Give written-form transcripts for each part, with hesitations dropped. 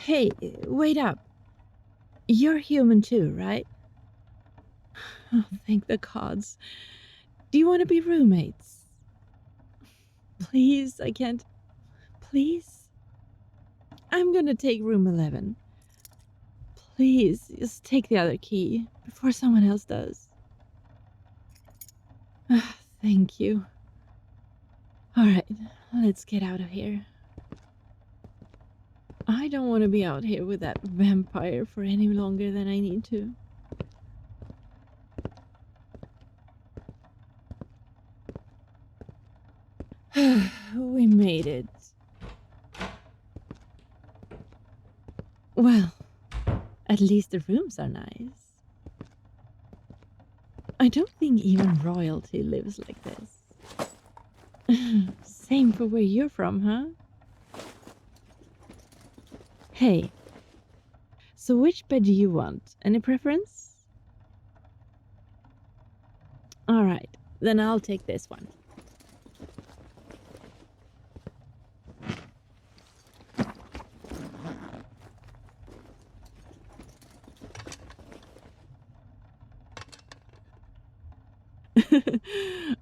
Hey, wait up. You're human too, right? Oh, thank the gods. Do you want to be roommates? Please, I can't. Please? I'm gonna take room 11. Please, just take the other key before someone else does. Thank you. Alright, let's get out of here. I don't want to be out here with that vampire for any longer than I need to. We made it. Well, at least the rooms are nice. I don't think even royalty lives like this. Same for where you're from, huh? Hey, so which bed do you want? Any preference? Alright, then I'll take this one.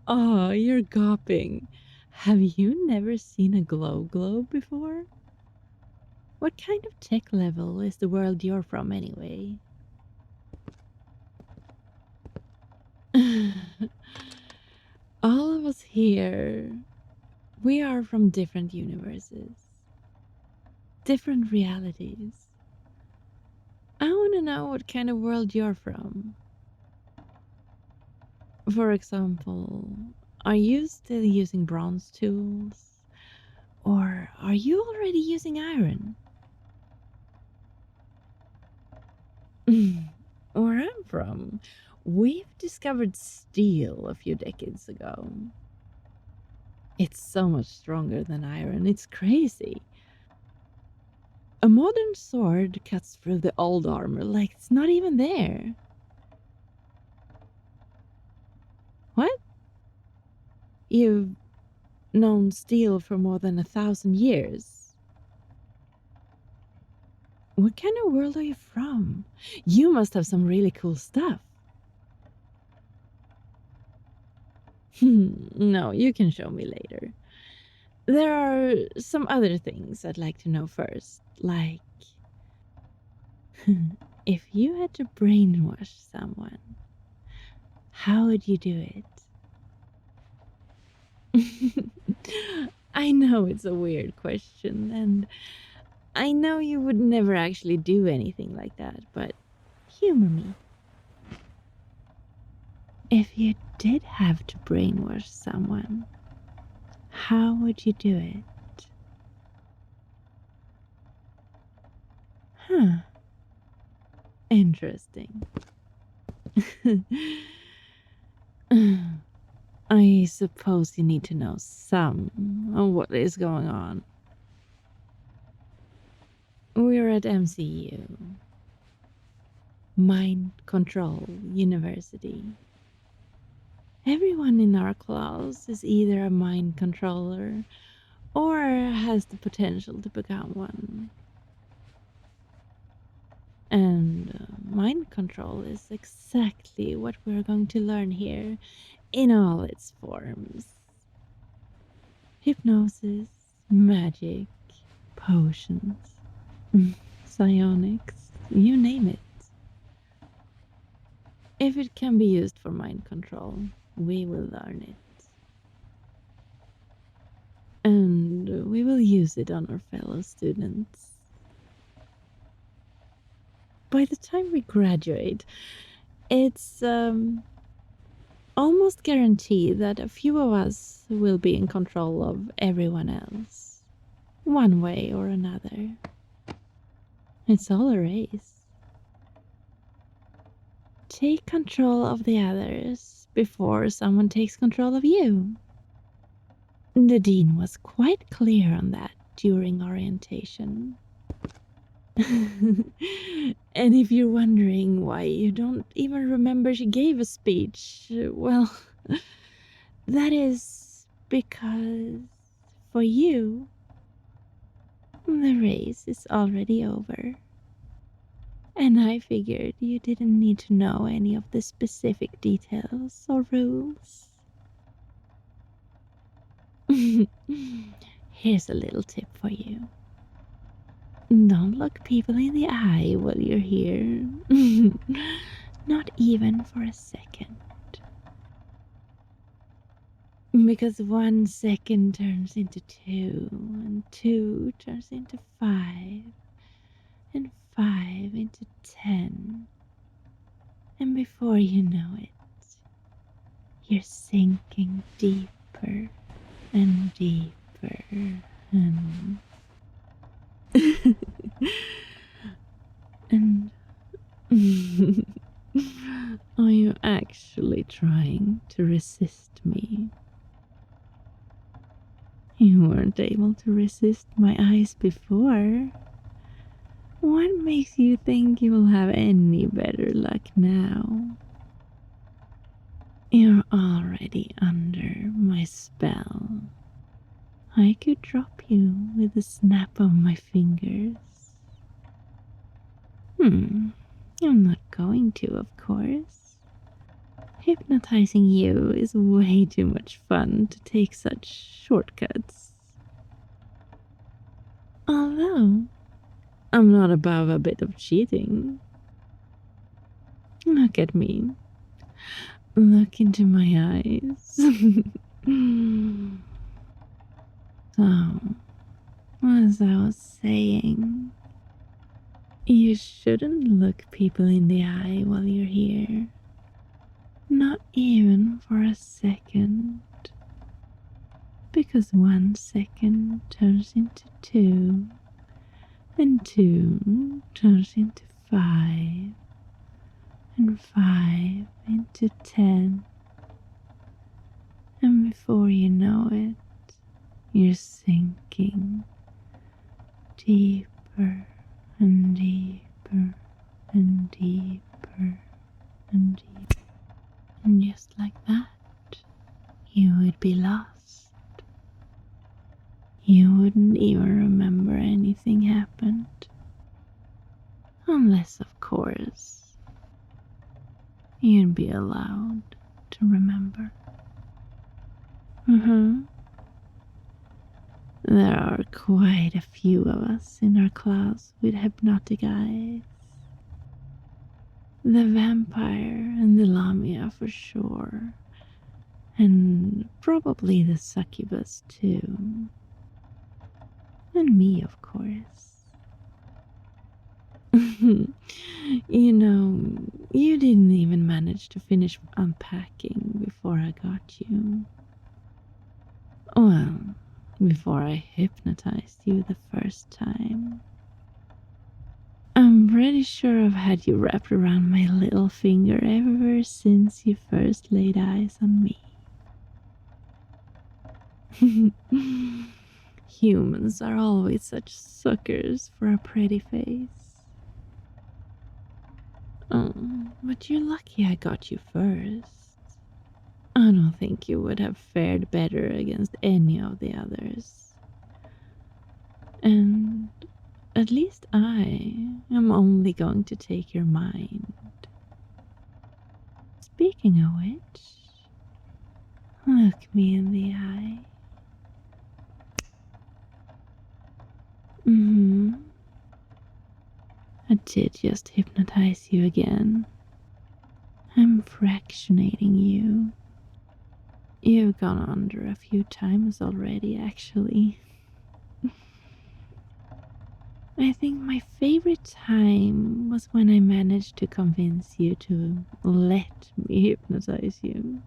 Oh, you're gawping. Have you never seen a glow globe before? What kind of tech level is the world you're from anyway? All of us here, we are from different universes, different realities. I want to know what kind of world you're from. For example, are you still using bronze tools? Or are you already using iron? Where I'm from, we've discovered steel a few decades ago. It's so much stronger than iron, it's crazy. A modern sword cuts through the old armor like it's not even there. What? You've known steel for more than 1,000 years? What kind of world are you from? You must have some really cool stuff. No, you can show me later. There are some other things I'd like to know first, like if you had to brainwash someone, how would you do it? I know it's a weird question, and I know you would never actually do anything like that, but humor me. If you did have to brainwash someone, how would you do it? Huh. Interesting. I suppose you need to know some of what is going on. We're at MCU. Mind Control University. Everyone in our class is either a mind controller or has the potential to become one. And mind control is exactly what we're going to learn here in all its forms. Hypnosis, magic, potions, psionics, you name it. If it can be used for mind control, we will learn it. And we will use it on our fellow students. By the time we graduate, it's almost guaranteed that a few of us will be in control of everyone else, one way or another. It's all a race. Take control of the others before someone takes control of you. The dean was quite clear on that during orientation. And if you're wondering why you don't even remember she gave a speech, well, that is because for you, The race is already over. And I figured you didn't need to know any of the specific details or rules. Here's a little tip for you. Don't look people in the eye while you're here. Not even for a second. Because 1 second turns into 2, and 2 turns into 5, and 5 into 10. And before you know it, you're sinking deeper and deeper and and are you actually trying to resist me? You weren't able to resist my eyes before. What makes you think you will have any better luck now? You're already under my spell. I could drop you with a snap of my fingers. I'm not going to, of course. Hypnotizing you is way too much fun to take such shortcuts. Although, I'm not above a bit of cheating. Look at me. Look into my eyes. So, as I was saying, you shouldn't look people in the eye while you're here. Not even for a second. Because 1 second turns into 2, and 2 turns into 5, and 5 into 10. And before you know it, you're sinking deeper and deeper and deeper and deeper. And just like that, you would be lost. You wouldn't even remember anything happened. Unless, of course, you'd be allowed to remember. There are quite a few of us in our class with hypnotic eyes. The vampire and the lamia for sure. And probably the succubus too. And me, of course. You know, you didn't even manage to finish unpacking before I got you. Well, before I hypnotized you the first time. I'm pretty sure I've had you wrapped around my little finger ever since you first laid eyes on me. Humans are always such suckers for a pretty face. Oh, but you're lucky I got you first. I don't think you would have fared better against any of the others. And at least I am only going to take your mind. Speaking of which, look me in the eye. I did just hypnotize you again. I'm fractionating you. You've gone under a few times already, actually. I think my favorite time was when I managed to convince you to let me hypnotize you.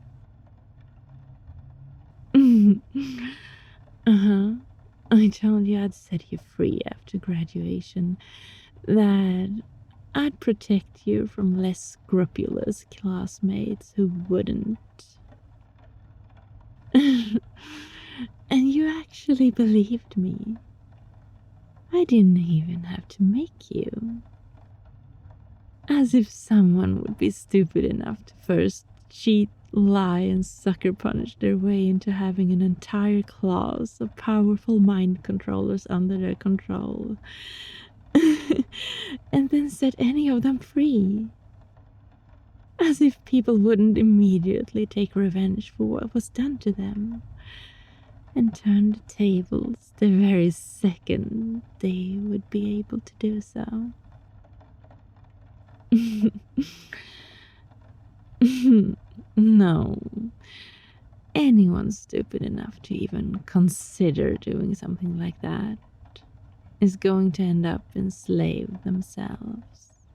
I told you I'd set you free after graduation, that I'd protect you from less scrupulous classmates who wouldn't. And you actually believed me. I didn't even have to make you. As if someone would be stupid enough to first cheat lie and sucker punch their way into having an entire class of powerful mind controllers under their control. And then set any of them free. As if people wouldn't immediately take revenge for what was done to them and turn the tables the very second they would be able to do so. No. Anyone stupid enough to even consider doing something like that is going to end up enslaved themselves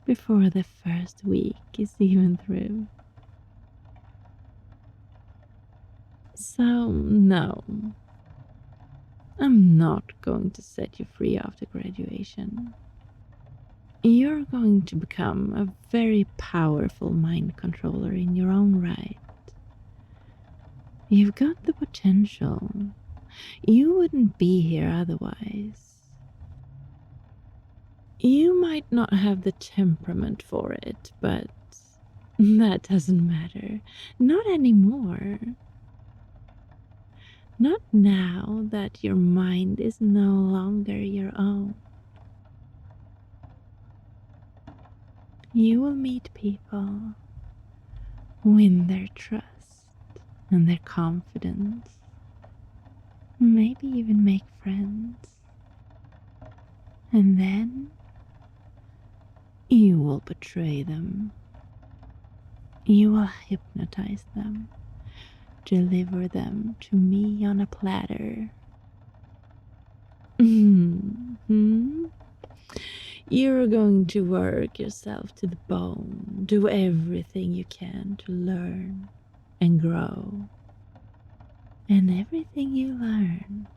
before the first week is even through. So, no. I'm not going to set you free after graduation. You're going to become a very powerful mind controller in your own right. You've got the potential. You wouldn't be here otherwise. You might not have the temperament for it, but that doesn't matter. Not anymore. Not now that your mind is no longer your own. You will meet people, win their trust and their confidence, maybe even make friends. And then you will betray them. You will hypnotize them, deliver them to me on a platter. You're going to work yourself to the bone, do everything you can to learn and grow. And everything you learn,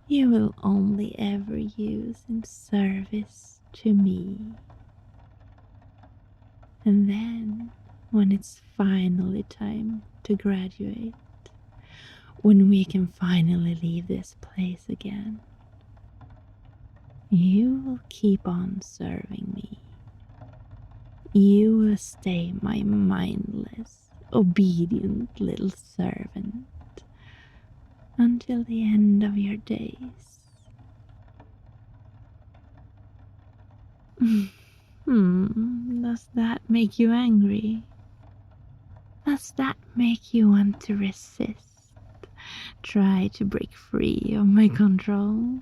you will only ever use in service to me. And then, when it's finally time to graduate, when we can finally leave this place again, you will keep on serving me. You will stay my mindless, obedient little servant until the end of your days. Does that make you angry? Does that make you want to resist? Try to break free of my control?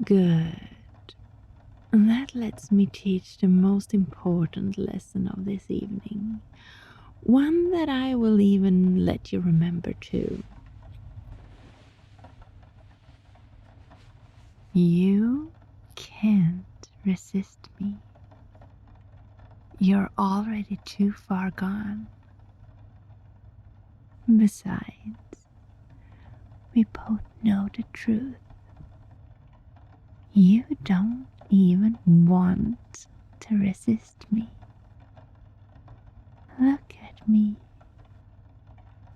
Good. That lets me teach the most important lesson of this evening. One that I will even let you remember too. You can't resist me. You're already too far gone. Besides, we both know the truth. You don't even want to resist me. Look at me.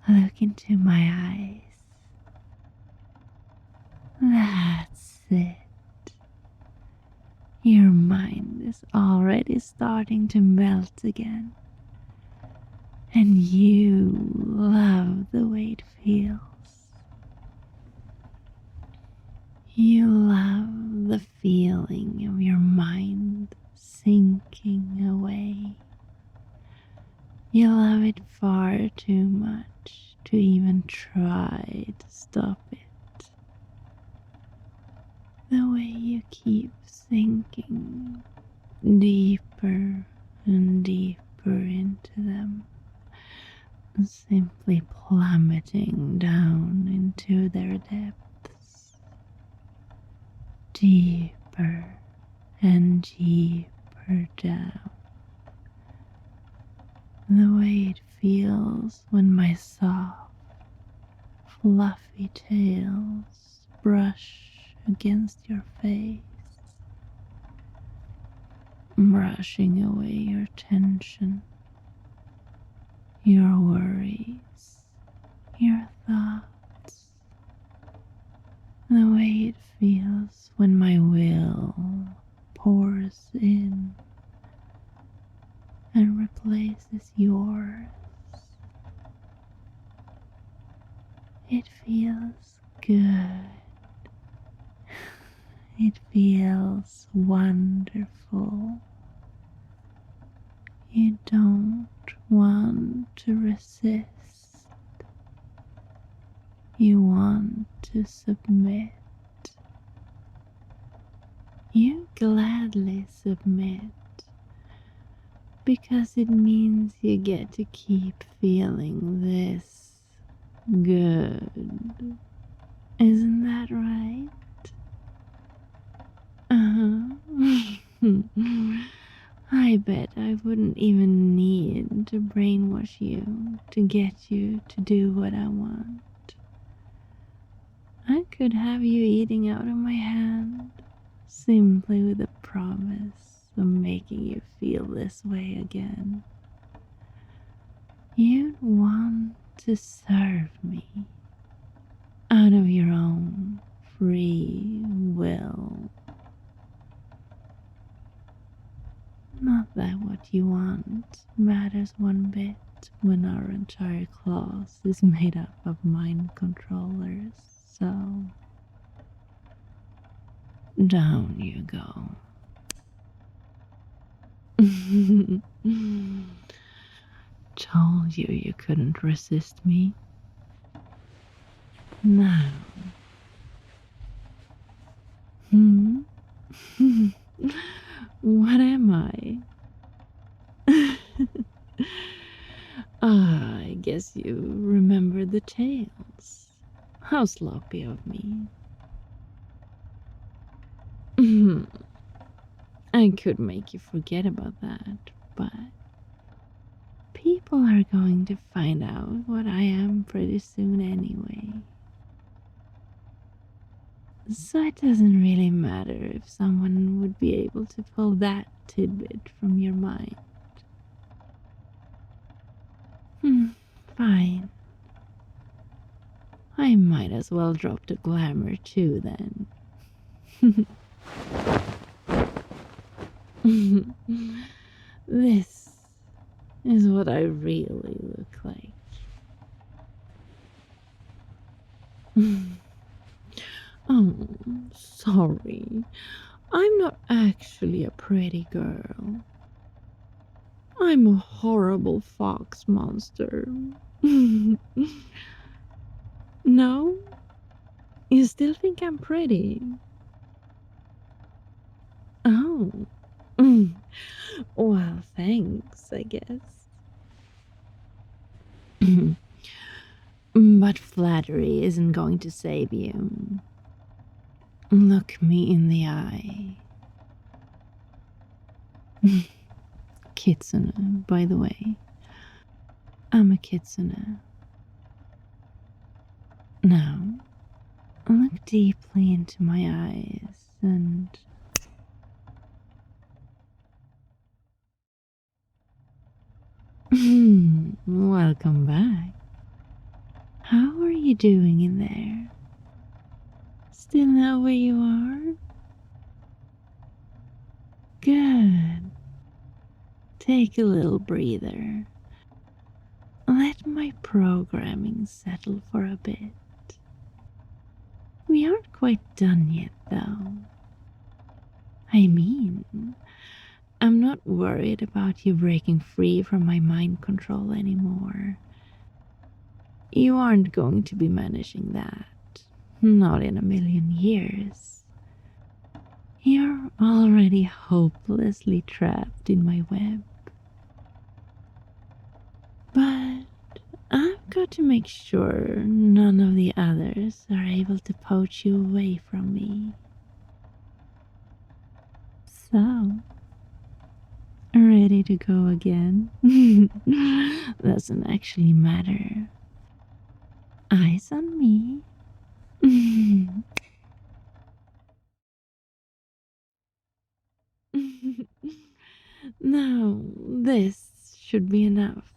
Look into my eyes. That's it. Your mind is already starting to melt again. And you love the way it feels. You love the feeling of your mind sinking away. You love it far too much to even try to stop it. The way you keep sinking deeper and deeper into them, simply plummeting down into their depths, deeper and deeper down. The way it feels when my soft, fluffy tails brush against your face, brushing away your tension, your worries, your thoughts. The way it feels when my will pours in It feels good. It feels wonderful. You don't want to resist. You want to submit. You gladly submit because it means you get to keep feeling this good. Isn't that right? I bet I wouldn't even need to brainwash you to get you to do what I want. I could have you eating out of my hand simply with the promise of making you feel this way again. You'd want to serve me out of your own free will. Not that what you want matters one bit when our entire class is made up of mind controllers, so down you go. Told you couldn't resist me. Now. What am I? I guess you remember the tales. How sloppy of me. I could make you forget about that, but people are going to find out what I am pretty soon anyway. So it doesn't really matter if someone would be able to pull that tidbit from your mind. Fine. I might as well drop the glamour too then. This is what I really look like. Oh, sorry. I'm not actually a pretty girl. I'm a horrible fox monster. No? You still think I'm pretty? Oh. Well, thanks, I guess. But flattery isn't going to save you. Look me in the eye. Kitsune, by the way. I'm a kitsune. Now, look deeply into my eyes and... Welcome back. How are you doing in there? Still know where you are? Good. Take a little breather. Let my programming settle for a bit. We aren't quite done yet, though. I mean, I'm not worried about you breaking free from my mind control anymore. You aren't going to be managing that. Not in a million years. You're already hopelessly trapped in my web. But I've got to make sure none of the others are able to poach you away from me. So, ready to go again? Doesn't actually matter. Eyes on me. Now, this should be enough.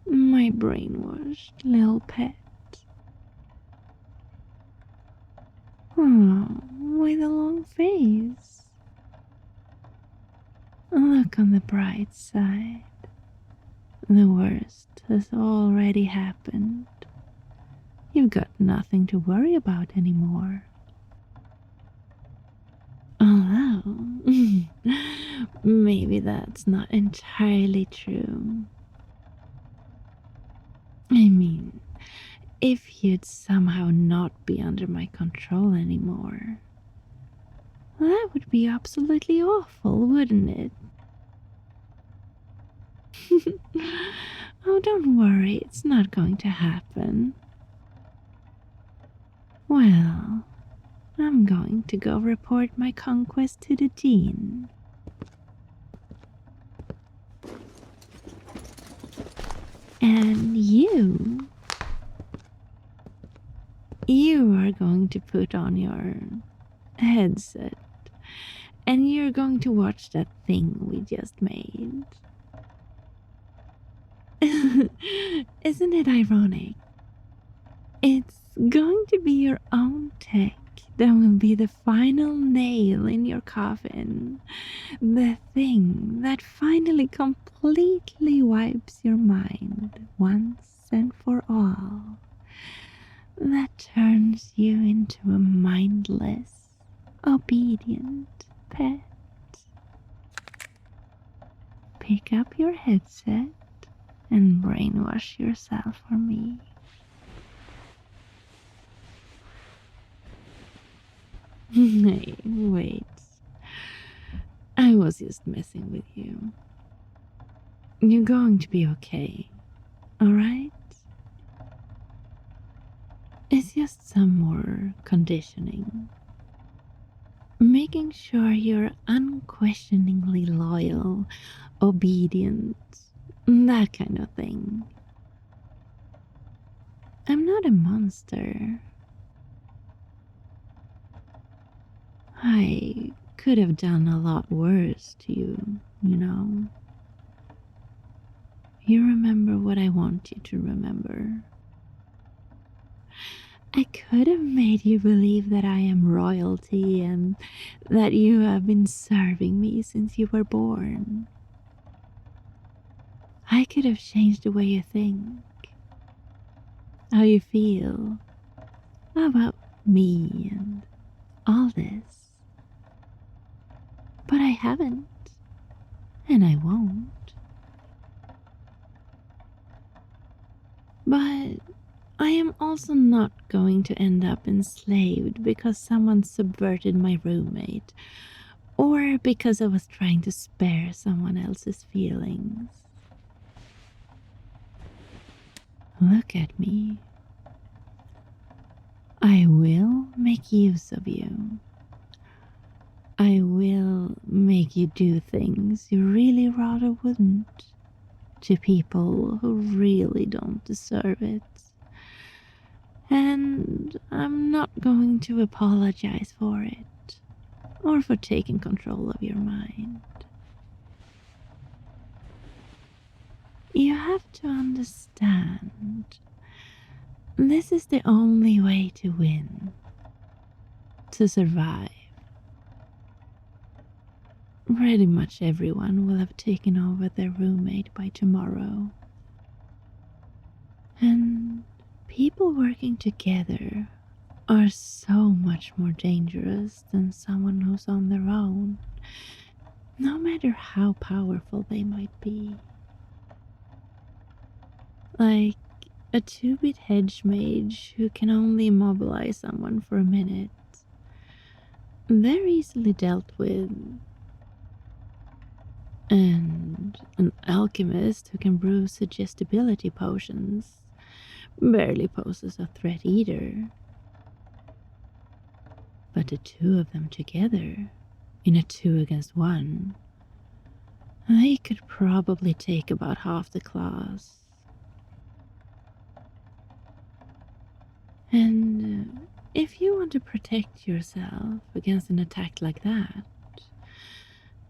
My brainwashed little pet. Oh, why the long face? Look on the bright side. The worst has already happened. You've got nothing to worry about anymore. Although, maybe that's not entirely true. I mean, if you'd somehow not be under my control anymore, that would be absolutely awful, wouldn't it? Oh, don't worry, it's not going to happen. Well, I'm going to go report my conquest to the dean. And you are going to put on your headset and you're going to watch that thing we just made. Isn't it ironic? It's going to be your own tech that will be the final nail in your coffin. The thing that finally completely wipes your mind once and for all. That turns you into a mindless, obedient pet. Pick up your headset and brainwash yourself for me. Hey, wait. I was just messing with you. You're going to be okay, alright? It's just some more conditioning. Making sure you're unquestioningly loyal, obedient, that kind of thing. I'm not a monster. I could have done a lot worse to you, you know. You remember what I want you to remember. I could have made you believe that I am royalty and that you have been serving me since you were born. I could have changed the way you think, how you feel about me and all this. But I haven't, and I won't. But I am also not going to end up enslaved because someone subverted my roommate, or because I was trying to spare someone else's feelings. Look at me. I will make use of you. I will make you do things you really rather wouldn't, to people who really don't deserve it. And I'm not going to apologize for it, or for taking control of your mind. You have to understand, this is the only way to win, to survive. Pretty much everyone will have taken over their roommate by tomorrow. And people working together are so much more dangerous than someone who's on their own, no matter how powerful they might be. Like a 2-bit hedge mage who can only immobilize someone for a minute. They're easily dealt with. And an alchemist who can brew suggestibility potions barely poses a threat either. But the two of them together, in a 2 against 1, they could probably take about half the class. And if you want to protect yourself against an attack like that,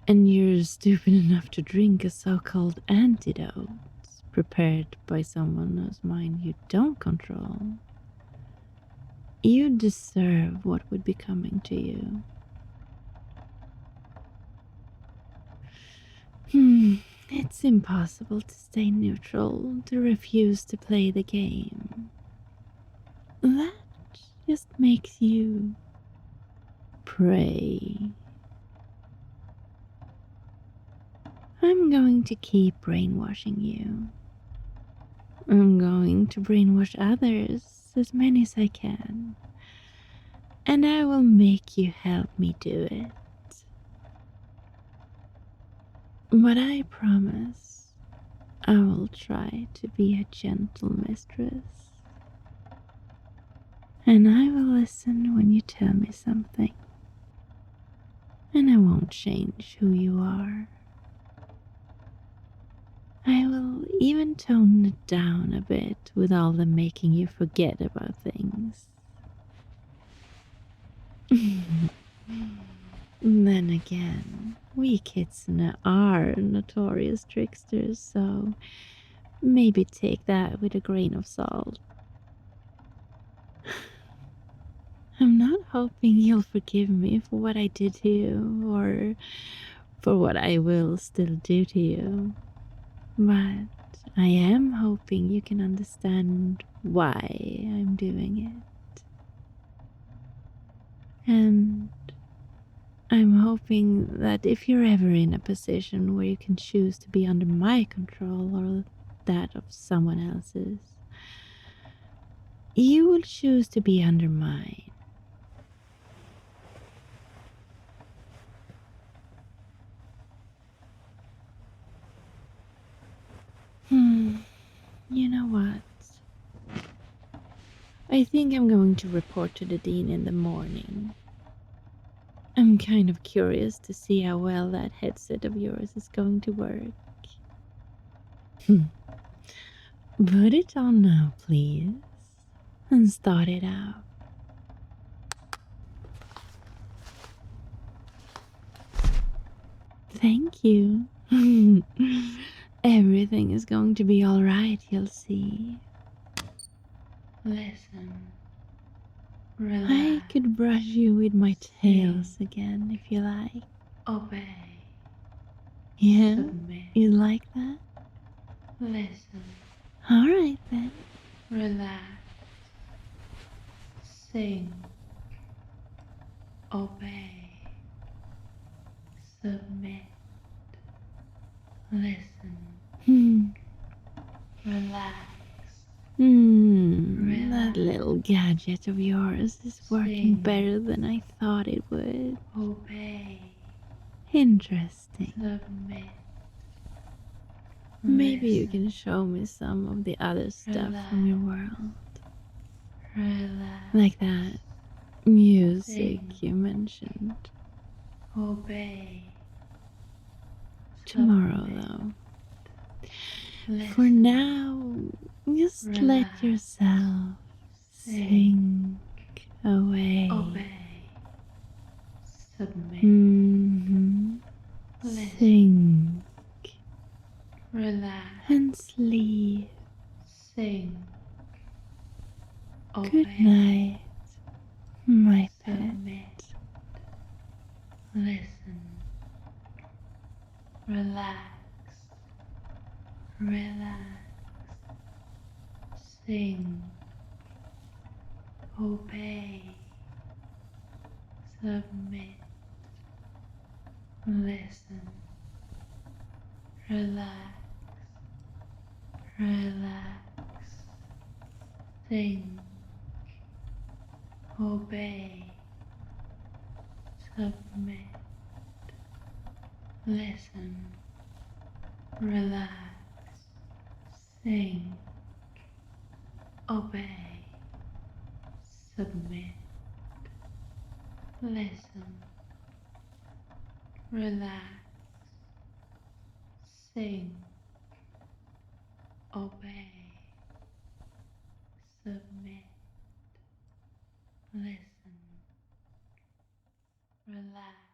and you're stupid enough to drink a so-called antidote prepared by someone whose mind you don't control, you deserve what would be coming to you. It's impossible to stay neutral, to refuse to play the game. that just makes you pray. I'm going to keep brainwashing you. I'm going to brainwash others, as many as I can. And I will make you help me do it. But I promise I will try to be a gentle mistress. And I will listen when you tell me something. And I won't change who you are. I will even tone it down a bit with all the making you forget about things. Then again, we Kitsune are notorious tricksters, so maybe take that with a grain of salt. I'm not hoping you'll forgive me for what I did to you, or for what I will still do to you. But I am hoping you can understand why I'm doing it. And I'm hoping that if you're ever in a position where you can choose to be under my control or that of someone else's, you will choose to be under mine. You know what? I think I'm going to report to the dean in the morning. I'm kind of curious to see how well that headset of yours is going to work. Put it on now, please, and start it out. Thank you. Everything is going to be alright, you'll see. Listen. Relax. I could brush you with my tails again if you like. Obey. Yeah? Submit. You like that? Listen. Alright then. Relax. Sing. Obey. Submit. Listen. Relax. That little gadget of yours is working better than I thought it would. Obey. Interesting. Submit. Maybe you can show me some of the other stuff from your world. Relax. Like that music you mentioned. Obey. Tomorrow, though. For now, just let yourself sink away. Obey. Submit. Sink Relax. and sleep. Sing. Good night, my pet. Submit. Listen. Relax. Relax. Sing. Obey. Submit. Listen. Relax. Relax. Think. Obey. Submit. Listen. Relax. Think. Obey. Submit. Listen. Relax. Think. Obey. Submit. Listen. Relax.